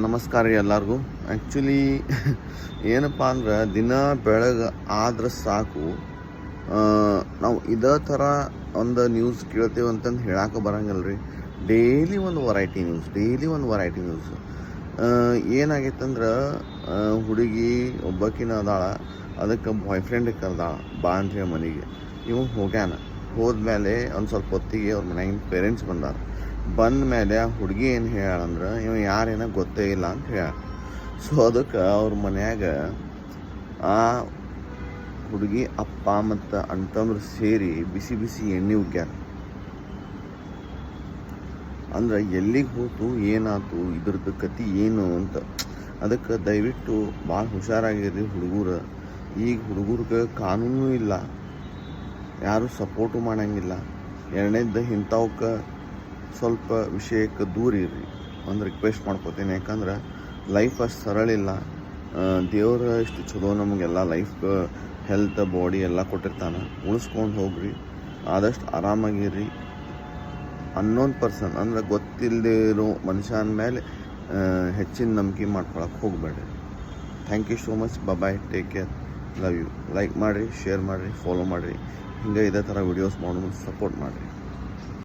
ನಮಸ್ಕಾರ ರೀ ಎಲ್ಲರಿಗೂ. ಆ್ಯಕ್ಚುಲಿ ಏನಪ್ಪ ಅಂದ್ರೆ ದಿನ ಬೆಳಗ್ಗೆ ಆದ್ರೆ ಸಾಕು ನಾವು ಇದೇ ಥರ ಒಂದು ನ್ಯೂಸ್ ಕೇಳ್ತೇವೆ ಅಂತಂದು ಹೇಳಕ್ಕೆ ಬರೋಂಗಿಲ್ಲ ರೀ. ಡೈಲಿ ಒಂದು ವೆರೈಟಿ ನ್ಯೂಸ್. ಏನಾಗೈತಂದ್ರೆ ಹುಡುಗಿ ಒಬ್ಬಾಕಿನ ಅದಾಳ, ಅದಕ್ಕೆ ಬಾಯ್ ಫ್ರೆಂಡ್ ಕರೆದಾಳ ಬಾ ಅಂತ ಮನೆಗೆ. ಇವ ಹೋಗ್ಯಾನ. ಹೋದ್ಮೇಲೆ ಒಂದು ಸ್ವಲ್ಪ ಹೊತ್ತಿಗೆ ಅವ್ರ ಮನೆಗಿನ ಪೇರೆಂಟ್ಸ್ ಬಂದ ಮೇಲೆ ಆ ಹುಡುಗಿ ಏನು ಹೇಳಂದ್ರೆ ಇವ ಯಾರೇನೋ ಗೊತ್ತೇ ಇಲ್ಲ ಅಂತ ಹೇಳ. ಸೊ ಅದಕ್ಕೆ ಅವ್ರ ಮನ್ಯಾಗ ಆ ಹುಡುಗಿ ಅಪ್ಪ ಮತ್ತು ಅಣ್ತಂದ್ರು ಸೇರಿ ಬಿಸಿ ಬಿಸಿ ಎಣ್ಣೆ ಉಗ್ಯಾರ. ಅಂದ್ರೆ ಎಲ್ಲಿಗೆ ಹೋತು, ಏನಾಯ್ತು, ಇದ್ರದ್ದು ಕತಿ ಏನು ಅಂತ. ಅದಕ್ಕೆ ದಯವಿಟ್ಟು ಭಾಳ ಹುಷಾರಾಗಿರಿ ಹುಡುಗರು. ಈಗ ಹುಡುಗರಿಗೆ ಕಾನೂನು ಇಲ್ಲ, ಯಾರು ಸಪೋರ್ಟು ಮಾಡಂಗಿಲ್ಲ. ಎರಡನೇದ್ದು ಇಂಥವಕ್ಕೆ ಸ್ವಲ್ಪ ವಿಷಯಕ್ಕೆ ದೂರ ಇರ್ರಿ ಒಂದು ರಿಕ್ವೆಸ್ಟ್ ಮಾಡ್ಕೋತೀನಿ. ಯಾಕಂದ್ರೆ ಲೈಫ್ ಅಷ್ಟು ಸರಳ ಇಲ್ಲ. ದೇವ್ರ ಇಷ್ಟು ಚಲೋ ನಮಗೆಲ್ಲ ಲೈಫ್, ಹೆಲ್ತ್, ಬಾಡಿ ಎಲ್ಲ ಕೊಟ್ಟಿರ್ತಾನೆ. ಉಳಿಸ್ಕೊಂಡು ಹೋಗ್ರಿ, ಆದಷ್ಟು ಆರಾಮಾಗಿರ್ರಿ. ಅನ್ನೋನ್ ಪರ್ಸನ್ ಅಂದ್ರೆ ಗೊತ್ತಿಲ್ಲದೆ ಇರೋ ಮನುಷ್ಯನ ಮೇಲೆ ಹೆಚ್ಚಿನ ನಂಬಿಕೆ ಮಾಡ್ಕೊಳಕ್ಕೆ ಹೋಗಬೇಡ್ರಿ. Thank you so much. Bye, take care, love you. Like ಮಾಡಿರಿ, ಶೇರ್ ಮಾಡಿರಿ, ಫಾಲೋ ಮಾಡಿರಿ. ಹಿಂಗೆ ಇದೇ ಥರ ವಿಡಿಯೋಸ್ ಮಾಡೋದು ಸಪೋರ್ಟ್ ಮಾಡಿರಿ.